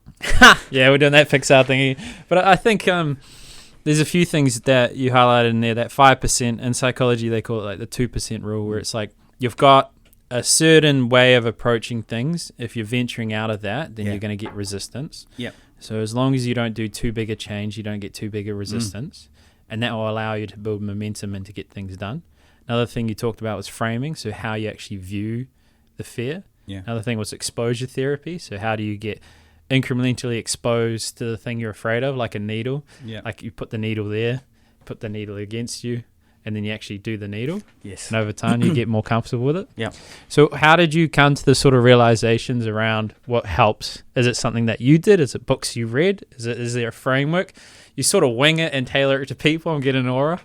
Yeah, we're doing that Pixar thingy. But I think there's a few things that you highlighted in there. That 5%, in psychology they call it like the 2% rule, where it's like you've got a certain way of approaching things. If you're venturing out of that, then you're going to get resistance. Yeah. So as long as you don't do too big a change, you don't get too big a resistance, and that will allow you to build momentum and to get things done. Another thing you talked about was framing, so how you actually view the fear. Yeah. Another thing was exposure therapy, so how do you get incrementally exposed to the thing you're afraid of, like a needle. Yeah. Like you put the needle there, put the needle against you, and then you actually do the needle. Yes. And over time you get more comfortable with it. Yeah. So how did you come to the sort of realizations around what helps? Is it something that you did? Is it books you read? Is there a framework? You sort of wing it and tailor it to people and get an aura?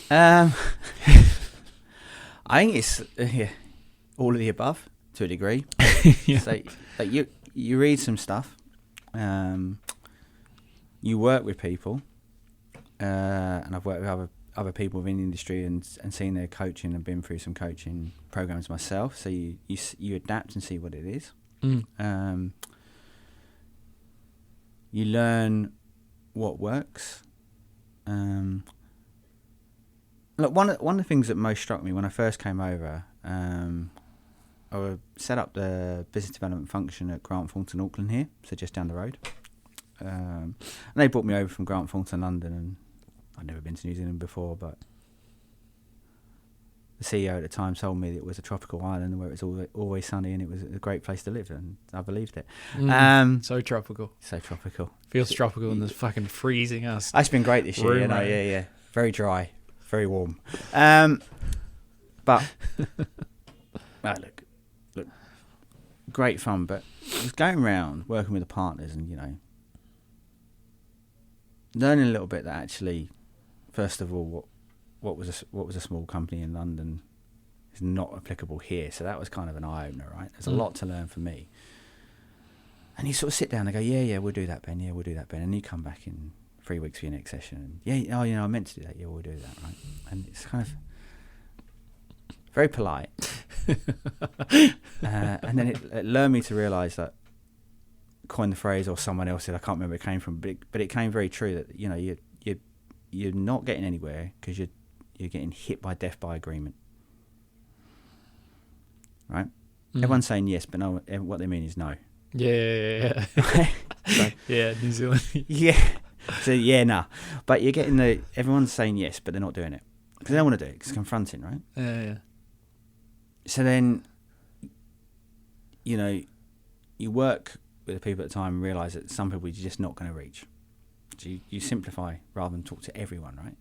I think it's all of the above to a degree. Yeah. So like you read some stuff, you work with people, and I've worked with other people within the industry and seen their coaching and been through some coaching programs myself. So you adapt and see what it is. You learn what works. Look, one of the things that most struck me when I first came over, I set up the business development function at Grant Thornton, Auckland here, so just down the road. And they brought me over from Grant Thornton, London, and I'd never been to New Zealand before, but the CEO at the time told me that it was a tropical island where it was always sunny and it was a great place to live, and I believed it. So tropical. So tropical. Feels tropical in this fucking freezing ass. It's been great this year, you know, yeah. Very dry, very warm. But look, great fun, but I was going around working with the partners and, you know, learning a little bit that actually, first of all, what was a small company in London is not applicable here. So that was kind of an eye opener, right? There's a lot to learn for me. And you sort of sit down and go, yeah, we'll do that, Ben. Yeah, we'll do that, Ben. And you come back in 3 weeks for your next session. And I meant to do that. Yeah, we'll do that, right? And it's kind of very polite. And then it learned me to realise that, coined the phrase, or someone else said, I can't remember where it came from, but it came very true that, you know, you're not getting anywhere because you're getting hit by death by agreement, right? Everyone's saying yes, but no, what they mean is no. Yeah. So, yeah, New Zealand. Yeah. So nah. But you're getting everyone's saying yes, but they're not doing it because they don't want to do it. It's confronting, right? Yeah. So then, you know, you work with the people at the time and realise that some people you're just not going to reach. So you simplify rather than talk to everyone, right?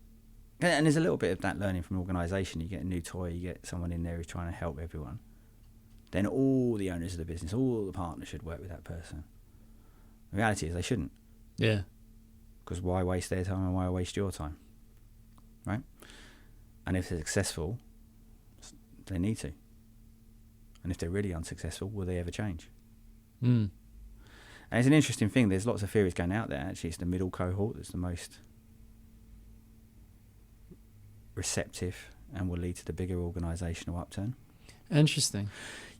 And there's a little bit of that learning from organisation. You get a new toy, you get someone in there who's trying to help everyone. Then all the owners of the business, all the partners should work with that person. The reality is they shouldn't. Yeah. Because why waste their time and why waste your time? Right? And if they're successful, they need to. And if they're really unsuccessful, will they ever change? And it's an interesting thing. There's lots of theories going out there. Actually, it's the middle cohort that's the most receptive and will lead to the bigger organisational upturn. Interesting.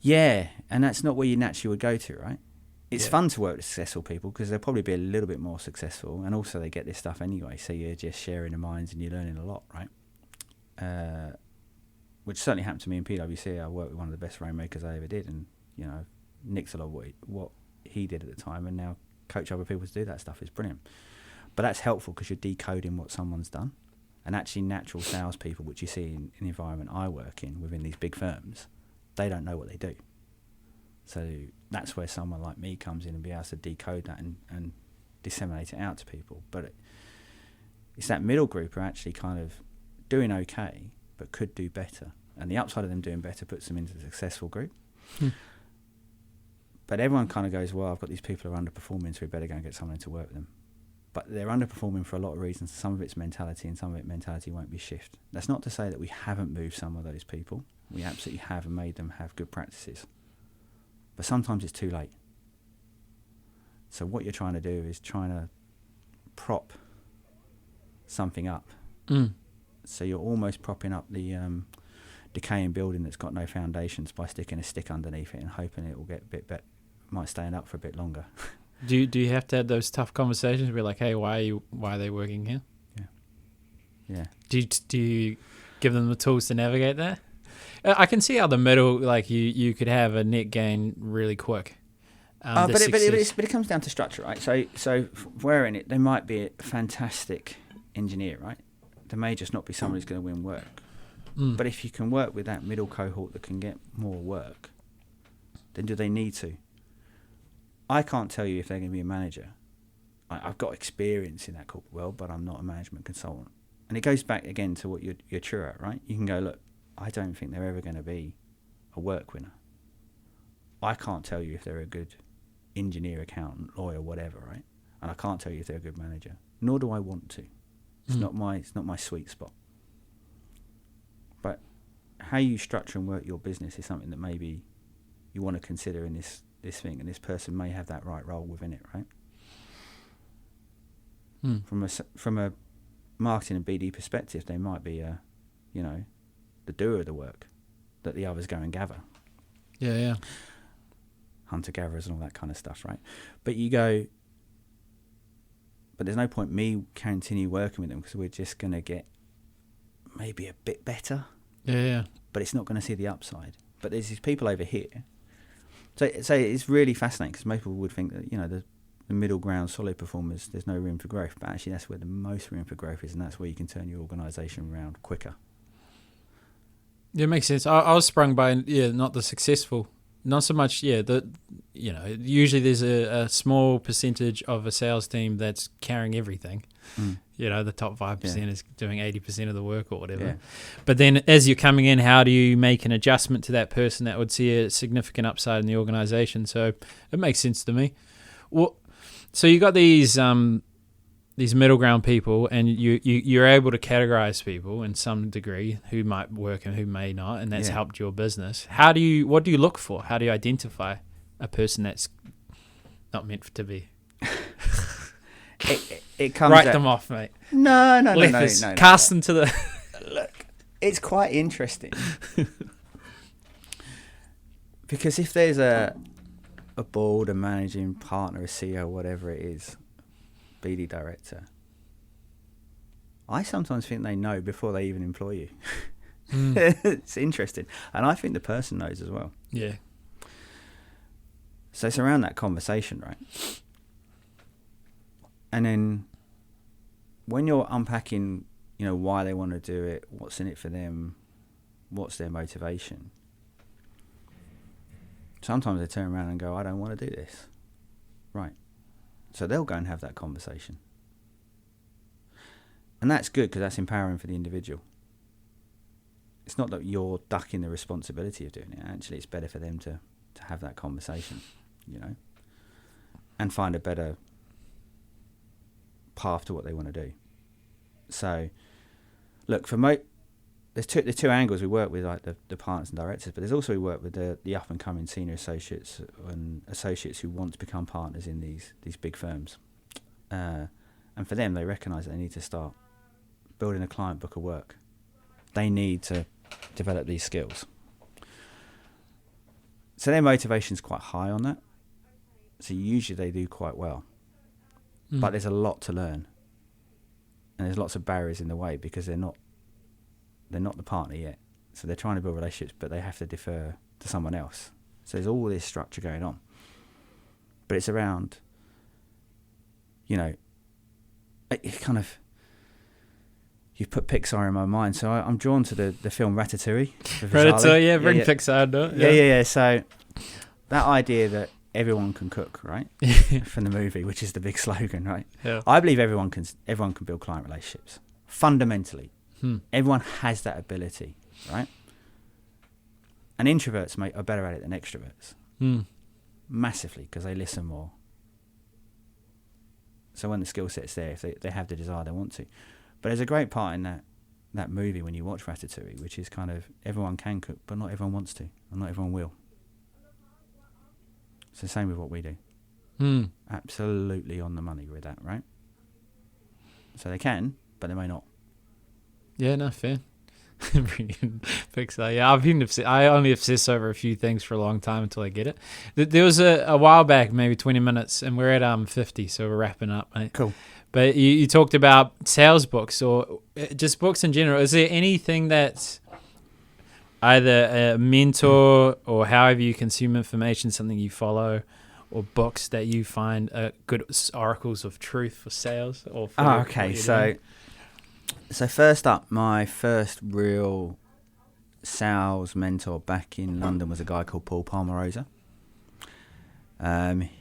Yeah, and that's not where you naturally would go to, right? It's fun to work with successful people because they'll probably be a little bit more successful, and also they get this stuff anyway, so you're just sharing the minds and you're learning a lot, right? Which certainly happened to me in PwC. I worked with one of the best rainmakers I ever did, and, you know, nicked a lot of what he did at the time, and now coach other people to do that stuff is brilliant. But that's helpful because you're decoding what someone's done. And actually natural salespeople, which you see in the environment I work in within these big firms, they don't know what they do. So that's where someone like me comes in and be able to decode that and disseminate it out to people. But it's that middle group who are actually kind of doing okay, but could do better. And the upside of them doing better puts them into the successful group. But everyone kind of goes, well, I've got these people who are underperforming, so we better go and get someone to work with them. But they're underperforming for a lot of reasons. Some of it's mentality, and some of it mentality won't be shift. That's not to say that we haven't moved some of those people. We absolutely have, and made them have good practices. But sometimes it's too late. So what you're trying to do is trying to prop something up. So you're almost propping up the decaying building that's got no foundations by sticking a stick underneath it and hoping it will get a bit better, might stand up for a bit longer. Do you have to have those tough conversations? Be like, hey, why are they working here? Yeah. Do you give them the tools to navigate that? I can see how the middle, like you could have a net gain really quick. But it comes down to structure, right? So where in it, they might be a fantastic engineer, right? They may just not be someone who's going to win work. But if you can work with that middle cohort that can get more work, then do they need to? I can't tell you if they're going to be a manager. I've got experience in that corporate world, but I'm not a management consultant. And it goes back again to what you're true at, right? You can go, look, I don't think they're ever going to be a work winner. I can't tell you if they're a good engineer, accountant, lawyer, whatever, right? And I can't tell you if they're a good manager. Nor do I want to. It's not my sweet spot. But how you structure and work your business is something that maybe you want to consider in this thing, and this person may have that right role within it, right? From a marketing and BD perspective, they might be the doer of the work that the others go and gather. Yeah. Hunter-gatherers and all that kind of stuff, right? But you go, but there's no point me continue working with them because we're just going to get maybe a bit better. Yeah. But it's not going to see the upside. But there's these people over here. So it's really fascinating because most people would think that, the middle ground, solid performers, there's no room for growth. But actually that's where the most room for growth is, and that's where you can turn your organisation around quicker. Yeah, it makes sense. I was sprung by, not the successful. Not so much, usually there's a small percentage of a sales team that's carrying everything. The top 5% is doing 80% of the work or whatever. Yeah. But then as you're coming in, how do you make an adjustment to that person that would see a significant upside in the organization? So it makes sense to me. Well, so you got these middle ground people, and you're able to categorize people in some degree who might work and who may not, and that's helped your business. What do you look for? How do you identify a person that's not meant to be? It comes Write them off, mate. No. Cast them to the... Look, it's quite interesting. Because if there's a board, a managing partner, a CEO, whatever it is, BD director, I sometimes think they know before they even employ you. It's interesting. And I think the person knows as well. Yeah. So it's around that conversation, right? And then when you're unpacking, why they want to do it, what's in it for them, what's their motivation, sometimes they turn around and go, I don't want to do this. Right. So they'll go and have that conversation. And that's good because that's empowering for the individual. It's not that you're ducking the responsibility of doing it. Actually, it's better for them to have that conversation, and find a better path to what they want to do. So, look, there's two angles we work with, like the partners and directors, but there's also we work with the up and coming senior associates and associates who want to become partners in these big firms. And for them, they recognise that they need to start building a client book of work. They need to develop these skills. So their motivation's quite high on that. So usually they do quite well. But there's a lot to learn. And there's lots of barriers in the way because they're not the partner yet. So they're trying to build relationships, but they have to defer to someone else. So there's all this structure going on. But it's around, it kind of, you've put Pixar in my mind. So I'm drawn to the film Ratatouille. Ratatouille, bring Pixar, no? Yeah. So that idea that everyone can cook, right? From the movie, which is the big slogan, right? Yeah. I believe everyone can build client relationships. Fundamentally, everyone has that ability, right? And introverts, mate, are better at it than extroverts, massively, because they listen more. So when the skill set's there, if they have the desire, they want to. But there's a great part in that movie when you watch Ratatouille, which is kind of everyone can cook, but not everyone wants to, and not everyone will. It's the same with what we do. Absolutely on the money with that, right? So they can, but they may not. Yeah, no, fair. Brilliant. Pixar. Yeah, I've been I only obsess over a few things for a long time until I get it. There was a while back, maybe 20 minutes, and we're at 50, so we're wrapping up, mate. Cool. But you talked about sales books or just books in general. Is there anything that's either a mentor or however you consume information, something you follow, or books that you find good oracles of truth for sales? Or for okay, so first up, my first real sales mentor back in London was a guy called Paul Palmarosa.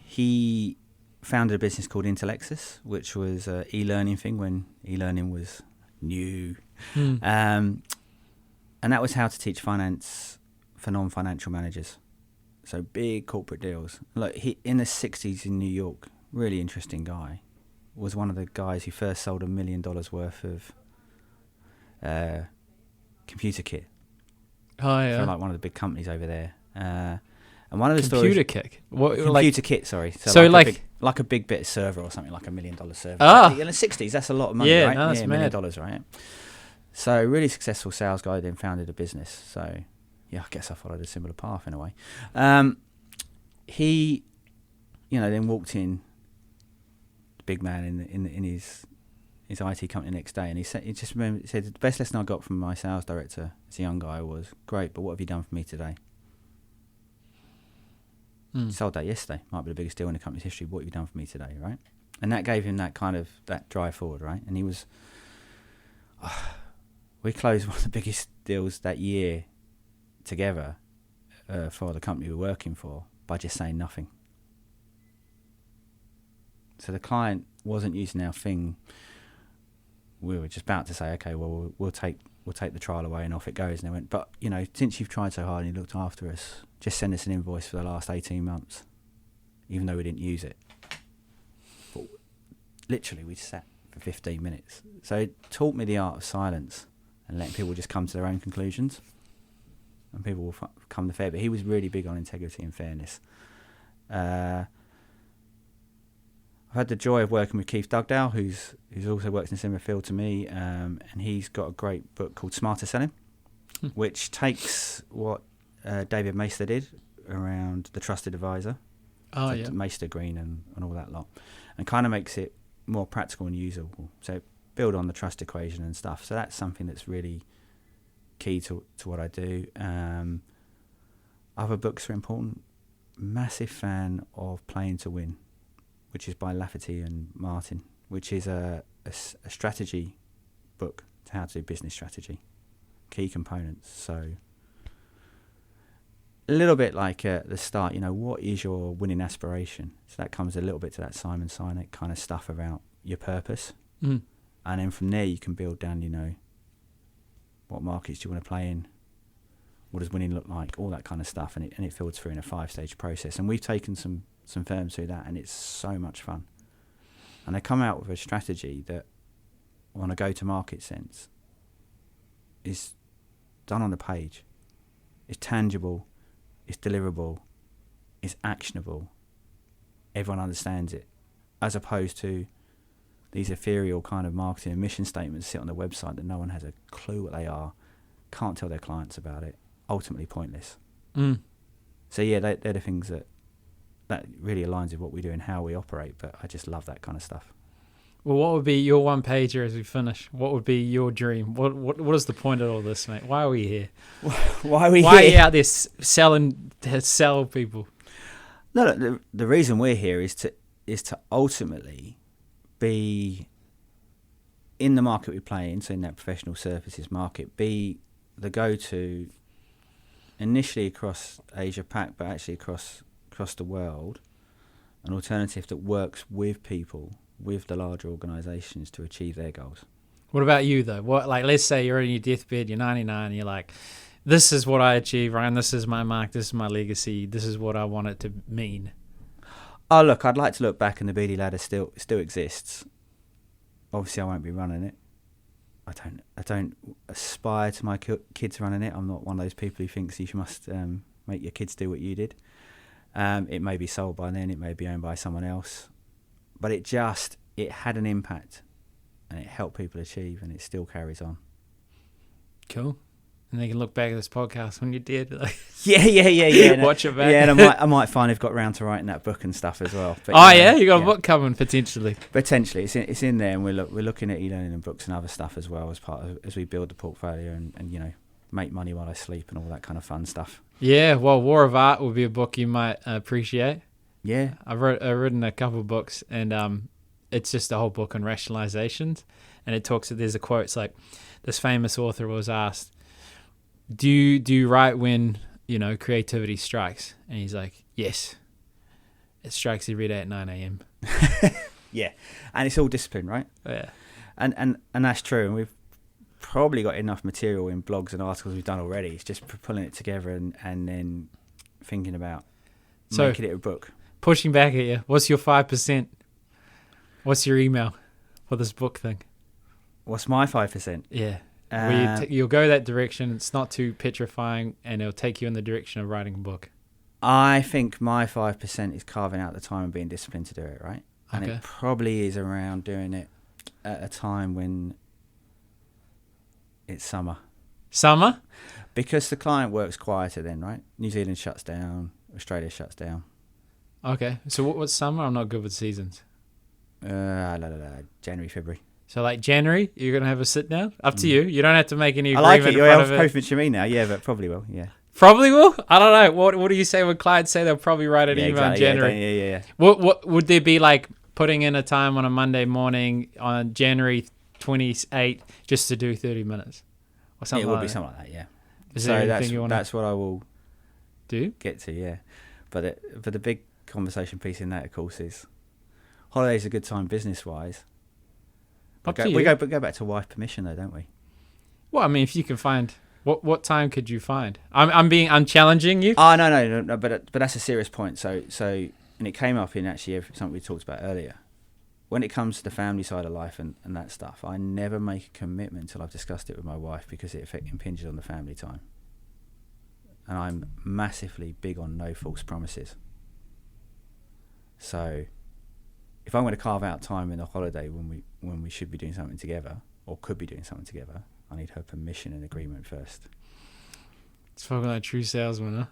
He founded a business called Intellexus, which was an e-learning thing when e-learning was new. And that was how to teach finance for non-financial managers. So big corporate deals. Look, he in the 60s in New York, really interesting guy, was one of the guys who first sold $1 million worth of computer kit. Oh, yeah. For like one of the big companies over there. And one of the computer stories... Computer kit, sorry. So like a big bit of server or something, like $1 million server. Ah. In the 60s, that's a lot of money, yeah, right? No, that's $1 mad. million, right? So really successful sales guy, then founded a business. So yeah, I guess I followed a similar path in a way. He, then walked in, the big man in his IT company the next day, and he said the best lesson I got from my sales director as a young guy was, great, but what have you done for me today? Sold that yesterday, might be the biggest deal in the company's history. What have you done for me today, right? And that gave him that kind of that drive forward, right? And he was, we closed one of the biggest deals that year together for the company we were working for by just saying nothing. So the client wasn't using our thing. We were just about to say, okay, well, we'll take the trial away, and off it goes. And they went, but since you've tried so hard and you looked after us, just send us an invoice for the last 18 months, even though we didn't use it. But literally, we sat for 15 minutes. So it taught me the art of silence and letting people just come to their own conclusions, and people will come to fair. But he was really big on integrity and fairness. I've had the joy of working with Keith Dugdale, who's also works in a similar field to me, and he's got a great book called Smarter Selling, which takes what David Maister did around the trusted advisor, Maister Green and all that lot, and kind of makes it more practical and usable. So build on the trust equation and stuff. So that's something that's really key to what I do. Other books are important. Massive fan of Playing to Win, which is by Lafferty and Martin, which is a strategy book to how to do business strategy, key components. So a little bit like at the start, what is your winning aspiration? So that comes a little bit to that Simon Sinek kind of stuff about your purpose. And then from there you can build down, what markets do you want to play in? What does winning look like? All that kind of stuff. And it filters through in a 5-stage process. And we've taken some firms through that, and it's so much fun. And they come out with a strategy that, on a go-to-market sense, is done on the page. It's tangible, it's deliverable, it's actionable. Everyone understands it, as opposed to these ethereal kind of marketing and mission statements sit on the website that no one has a clue what they are, can't tell their clients about it, ultimately pointless. So yeah, they're the things that really aligns with what we do and how we operate, but I just love that kind of stuff. Well, what would be your one pager as we finish? What would be your dream? What is the point of all this, mate? Why are we here? Why are we here? Why are you out there selling to sell people? No, the reason we're here is to ultimately be in the market we play in, so in that professional services market, be the go-to initially across Asia Pac, but actually across across the world, an alternative that works with people, with the larger organisations to achieve their goals. What about you though? What, like, let's say you're on your deathbed, you're 99, and you're like, this is what I achieved, Ryan. This is my mark. This is my legacy. This is what I want it to mean. Oh, look, I'd like to look back and the Beatty Ladder still exists. Obviously, I won't be running it. I don't aspire to my kids running it. I'm not one of those people who thinks you must make your kids do what you did. It may be sold by then. It may be owned by someone else. But it had an impact, and it helped people achieve, and it still carries on. Cool. And they can look back at this podcast when you're dead. Like, Yeah. Watch it back. Yeah, and I might find I've got round to writing that book and stuff as well. But, you got a book coming potentially. Potentially, it's in there, and we're looking at e-learning and books and other stuff as well as we build the portfolio and make money while I sleep and all that kind of fun stuff. Yeah, well, War of Art would be a book you might appreciate. Yeah, I've written a couple of books, and it's just a whole book on rationalizations, and it talks. There's a quote. It's like, this famous author was asked, Do you write when creativity strikes? And he's like, yes, it strikes every day at 9 a.m. Yeah, and it's all discipline, right? Yeah, and that's true. And we've probably got enough material in blogs and articles we've done already. It's just pulling it together and then thinking about making it a book. Pushing back at you, what's your 5%? What's your email for this book thing? What's my 5%? Yeah. You'll go that direction. It's not too petrifying, and it'll take you in the direction of writing a book. I think my 5% is carving out the time and being disciplined to do it, right? And Okay. it probably is around doing it at a time when it's summer. Summer? Because the client works quieter then, right? New Zealand shuts down, Australia shuts down. Okay. So what's summer? I'm not good with seasons. January, February. So like January, you're going to have a sit down? Up to you. You don't have to make any I agreement like it. in You're front of it. both what you mean now. Yeah, but probably will. Yeah. Probably will? I don't know. What do you say when clients say they'll probably write an email in January? Yeah. What would there be like putting in a time on a Monday morning on January 28th just to do 30 minutes? Or something It would like be that? something like that, yeah. Is there anything you want that's what I will do? get to, yeah. But the big conversation piece in that, of course, is holidays are a good time business-wise. We go back to wife permission, though, don't we? Well, I mean, if you can find... What time could you find? I'm challenging you. Oh, no, but that's a serious point. So, and it came up in actually something we talked about earlier. When it comes to the family side of life and that stuff, I never make a commitment until I've discussed it with my wife because it impinges on the family time. And I'm massively big on no false promises. So, if I'm going to carve out time in a holiday when we should be doing something together or could be doing something together, I need her permission and agreement first. It's fucking like a true salesman, huh?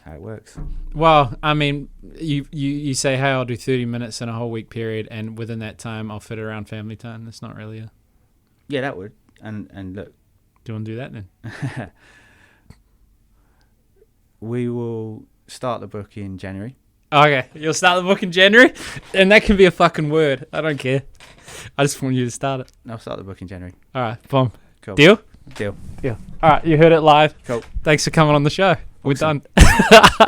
How it works. Well, I mean, you say, hey, I'll do 30 minutes in a whole week period, and within that time, I'll fit around family time. That's not really a... Yeah, that would. And look... Do you want to do that then? We will start the book in January. Okay, you'll start the book in January? And that can be a fucking word. I don't care. I just want you to start it. I'll start the book in January. All right, boom. Cool. Deal? Deal. All right, you heard it live. Cool. Thanks for coming on the show. We're Awesome. done.